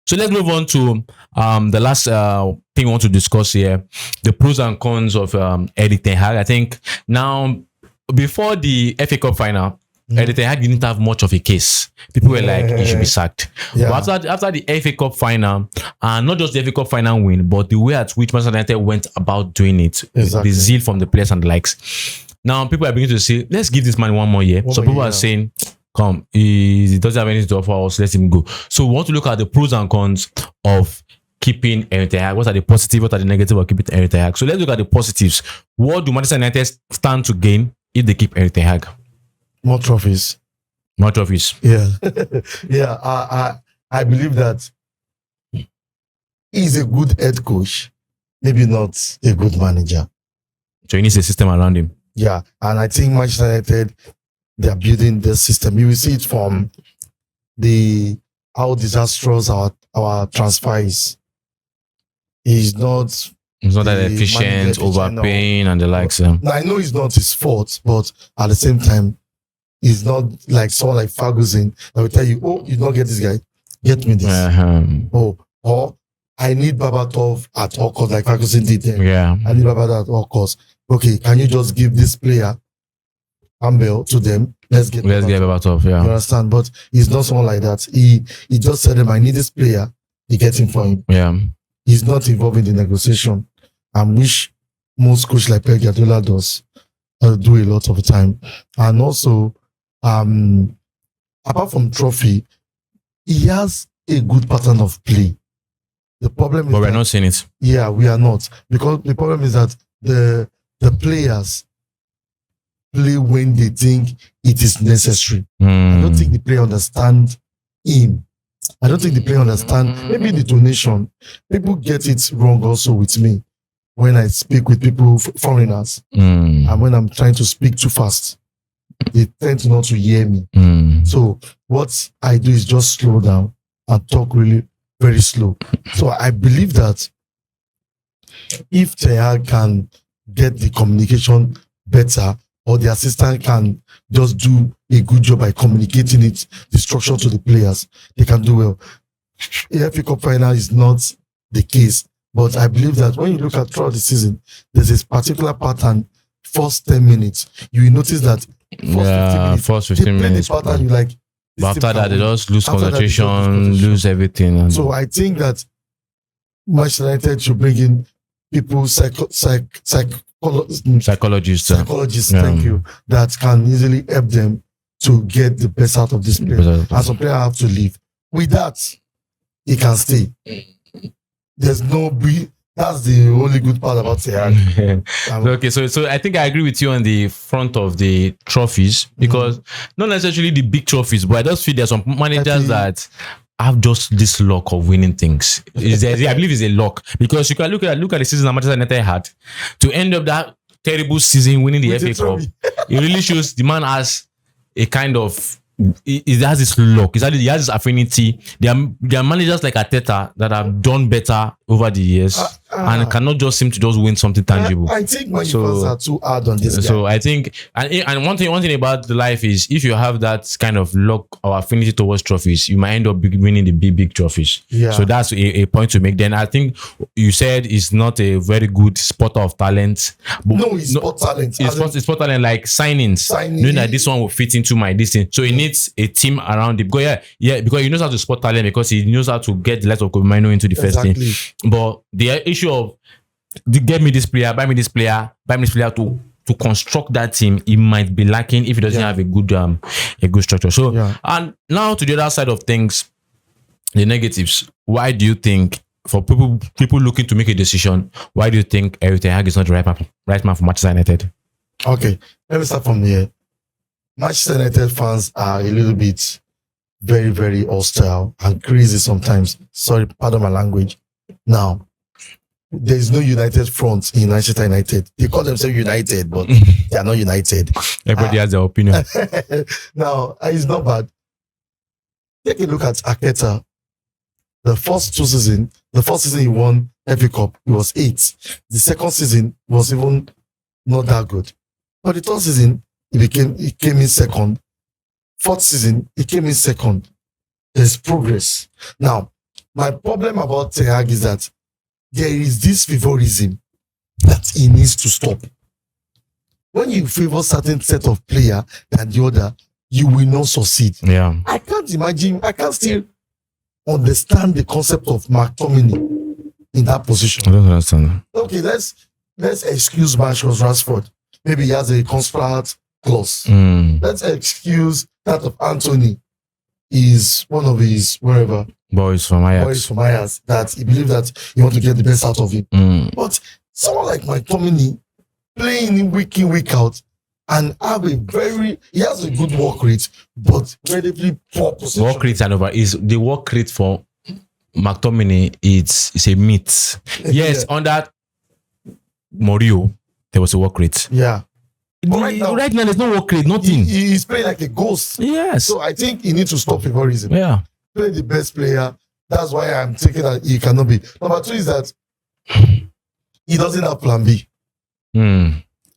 So let's move on to the last thing we want to discuss here: the pros and cons of Erik ten Hag. I think now, before the FA Cup final, Erik ten Hag didn't have much of a case. People were like, he should be sacked. Yeah. But after the FA Cup final, and not just the FA Cup final win, but the way at which Manchester United went about doing it, Exactly. the zeal from the players and the likes. Now people are beginning to say, let's give this man one more year. So people are saying, come, he doesn't have anything to offer us, let him go. So we want to look at the pros and cons of keeping Erik ten Hag. What are the positive, what are the negative of keeping Erik ten Hag? So let's look at the positives. What do Manchester United stand to gain if they keep Erik ten Hag? More trophies. More trophies. Yeah. Yeah. I believe that he's a good head coach, maybe not a good manager. So he needs a system around him. Yeah. And I think Manchester United, they are building this system. You will see it from how disastrous our transfer is. He's not that efficient, overpaying, and the likes. Now, I know it's not his fault, but at the same time, he's not like someone like Ferguson that will tell you, oh, you don't get this guy, get me this. Oh, or I need Babatov at all costs, like Ferguson did then. Yeah. I need Babatov at all costs. Okay, can you just give this player Campbell to them? Let's get Babatov. Yeah. You understand? But he's not someone like that. He just said them, I need this player. They get him for him. Yeah. He's not involved in the negotiation. I wish most coach like Pep Guardiola does do a lot of the time. And also, apart from trophy, he has a good pattern of play. The problem is, but we're not seeing it. Yeah, we are not, because the problem is that the players play when they think it is necessary. I don't think the player understand him. I don't think the player understand. Maybe the donation. People get it wrong also with me when I speak with people, foreigners, and when I'm trying to speak too fast, they tend not to hear me. So what I do is just slow down and talk really very slow. So I believe that if ten Hag can get the communication better, or the assistant can just do a good job by communicating it, the structure to the players, they can do well. The FA Cup final is not the case, but I believe that when you look at throughout the season, there's this particular pattern. First 10 minutes, you will notice that first 15 minutes. The pattern, you like. But after that, they just lose concentration, lose everything. So I think that Manchester United should bring in people, psychologists, thank you, that can easily help them to get the best out of this player. And some players have to leave. With that, he can stay. There's no that's the only good part about Erik. Okay, so I think I agree with you on the front of the trophies, because not necessarily the big trophies, but I just feel there's some managers that have just this luck of winning things. I believe it's a luck, because you can look at the season that Manchester United had to end up that terrible season winning the FA Cup. It really shows the man has a kind of, he has this luck. He has this affinity. There are managers like Arteta that have done better over the years and cannot just seem to just win something tangible. I think when you are too hard on this guy. So I think, and one thing about the life is, if you have that kind of luck or affinity towards trophies, you might end up winning the big trophies. Yeah. So that's a point to make. Then I think you said it's not a very good spotter of talent. No, it's sport talent. It's sport talent, like signings. Knowing that this one will fit into my distance. So he needs a team around it. Because because he knows how to spot talent, because he knows how to get the likes of Kobe Mino into the first team. But the issue of get me this player, buy me this player to construct that team, it might be lacking if he doesn't have a good structure. So and now to the other side of things, the negatives. Why do you think, for people looking to make a decision, why do you think Erik ten Hag is not the right man for Manchester United? Okay, let me start from here. Manchester United fans are a little bit very, very hostile and crazy sometimes. Sorry, pardon my language. Now, there is no united front in Manchester United. They call themselves United, but they are not united. Everybody has their opinion. Now, it's not bad. Take a look at Arteta. The first season he won FA Cup, it was 8th. The second season was even not that good. But the third season, he came in second. Fourth season, he came in second. There's progress. Now, My problem about Ten Hag is that there is this favorism that he needs to stop. When you favor certain set of player than the other, you will not succeed. Yeah. I can't imagine. I can't still understand the concept of McTominay in that position. I don't understand. Okay, let's excuse Marcus Rashford. Maybe he has a contract clause. Let's excuse that of Anthony. Is one of his wherever Boys from Ajax. that he believes that he want to get the best out of him. But someone like McTominay playing him week in, week out, and he has a good work rate, but relatively poor position. Work rate and over is the work rate for McTominay. It's a myth. Yes, under Mourinho there was a work rate. Yeah. Right now, there's no work rate, nothing. He's playing like a ghost. Yes. So I think he needs to stop favorism. Yeah. Play the best player. That's why I'm thinking that he cannot be. Number 2 is that he doesn't have plan B.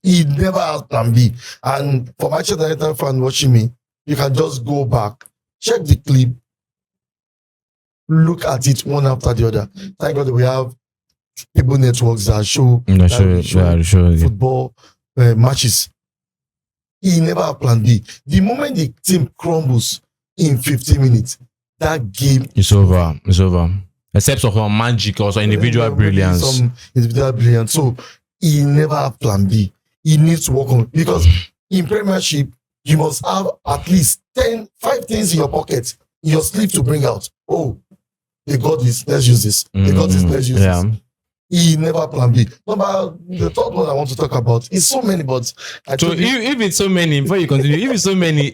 He never has plan B. And for Manchester United fan watching me, you can just go back, check the clip, look at it one after the other. Thank God we have cable networks that show football matches. He never had plan B. The moment the team crumbles in 15 minutes, that game is over. It's over. Except for magic or some individual brilliance. Some individual brilliance. So he never had plan B. He needs to work on it. Because in Premiership, you must have at least 5 things in your pocket, in your sleeve to bring out. Oh, they got this, let's use this. They got this, let's use this. He never plan B. The third one I want to talk about is so many, but if it's so many, before you continue, if it's so many,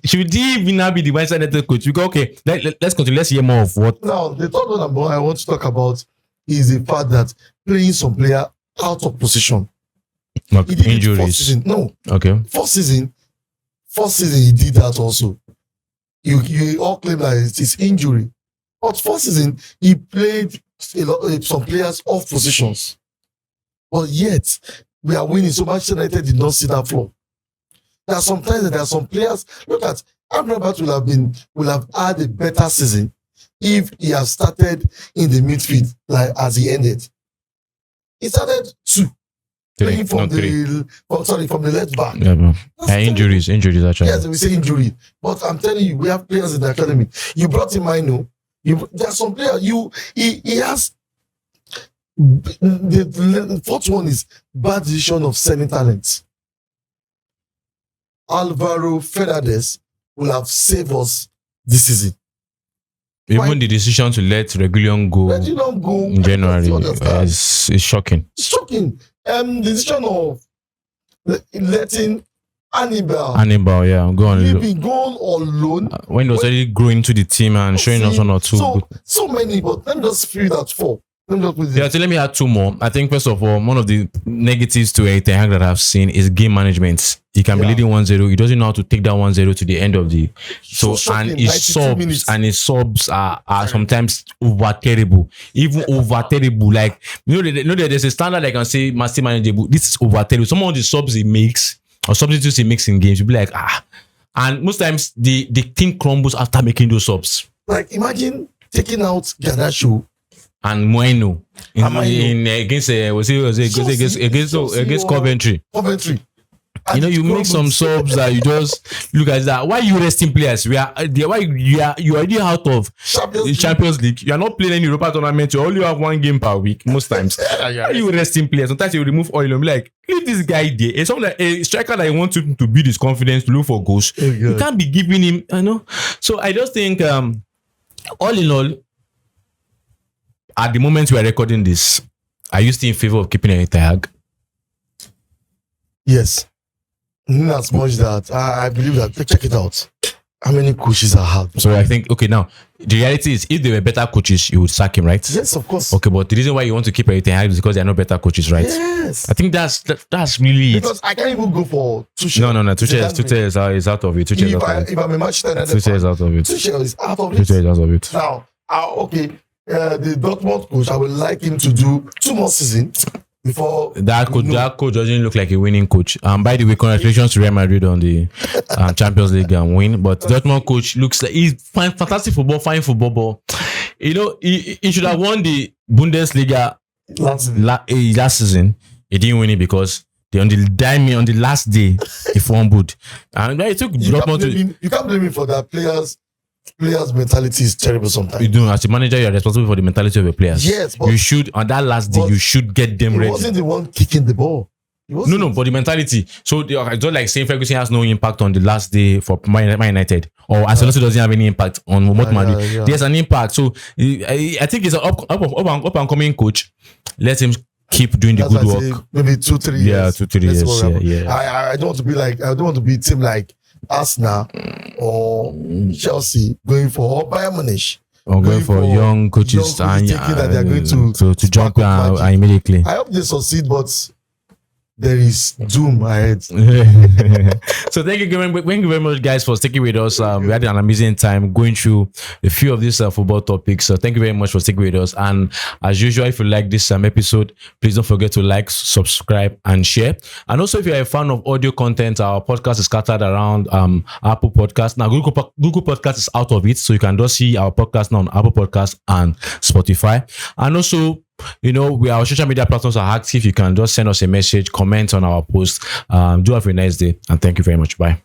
should he even now be the Manchester United coach? We go, okay, let's continue. Let's hear more of what. Now, the third one I want to talk about is the fact that playing some player out of position. Like injuries. Okay. First season he did that also. You all claim that it's injury. But first season, he played some players off positions. But yet, we are winning. So Manchester United did not see that flaw. There are some players. Look at Amrabat will have had a better season if he had started in the midfield like as he ended. He started 2. Playing from the left back. Yeah, injuries actually. Yes, we say injury. But I'm telling you, we have players in the academy. You brought him, I know. There are some players. He has. The fourth one is bad decision of selling talent. Alvaro Fernandez will have saved us this season. Even the decision to let Reguilon go in January is shocking. It's shocking. The decision of letting Hannibal, yeah, go on loan when he was already growing to the team and showing us 1 or 2. So many, but let me just feel that 4. So let me add 2 more. I think first of all, one of the negatives to Erik Ten Hag that I've seen is game management. He can be leading 1-0. He doesn't know how to take that 1-0 to the end of the. And his subs are sometimes over terrible, even over terrible. Like there's a standard I can say master manageable. This is over terrible. Some of the subs he makes or substitutes he makes in games, you'll be like and most times the team crumbles after making those subs. Like imagine taking out Garnacho and Bueno against Coventry. You make some subs that you just look at that. Why you resting players? You already out of the Champions League. You are not playing any Europa tournament. You only have 1 game per week most times. Why you resting players? Sometimes you remove oil and be like, leave this guy there. It's something like a striker that wants him to build his confidence to look for goals. You can't be giving him. So I just think all in all, at the moment we are recording this, are you still in favor of keeping Erik Ten Hag? Yes. Not as much that I believe that. Check it out. How many coaches I have? So I think, okay, now the reality is if they were better coaches, you would sack him, right? Yes, of course. Okay, but the reason why you want to keep Erik Ten Hag is because they are not better coaches, right? Yes. I think that's really because I can't even go for Tuchel. No. Tuchel is out of it. If I'm a Manchester United fan, Tuchel is out of it. Tuchel is out of it. Tuchel is out of it. Now, the Dortmund coach, I would like him to do 2 more seasons before that coach doesn't look like a winning coach. By the way, congratulations to Real Madrid on the Champions League win. But Dortmund coach looks like he's fantastic football, fine football, but he should have won the Bundesliga last season. He didn't win it because they on the last day he fumbled, and it took Dortmund to. You can't blame him for that. Players' mentality is terrible sometimes. You do, as a manager, you're responsible for the mentality of your players. Yes, but you should on that last day you should get them ready. He wasn't the one kicking the ball. No, but the mentality. So it's not like saying Ferguson has no impact on the last day for Man United, or Ancelotti doesn't have any impact on what Man. There's an impact. So I think it's an up and coming coach. Let him keep doing the good work. Maybe 2-3 years. Yeah, 2-3 years. Yeah. I don't want to be like. I don't want to be a team like Arsenal or Chelsea going for Bayern Munich. Or going for young coaches and thinking that they are going to jump immediately. I hope they succeed, but there is doom ahead. So thank you very much, guys, for sticking with us. We had an amazing time going through a few of these football topics. So thank you very much for sticking with us. And as usual, if you like this episode, please don't forget to like, subscribe, and share. And also, if you're a fan of audio content, our podcast is scattered around Apple Podcasts. Now, Google Podcast is out of it, so you can just see our podcast now on Apple Podcasts and Spotify. And also, our social media platforms are active. You can just send us a message, comment on our post. Do have a nice day, and thank you very much. Bye.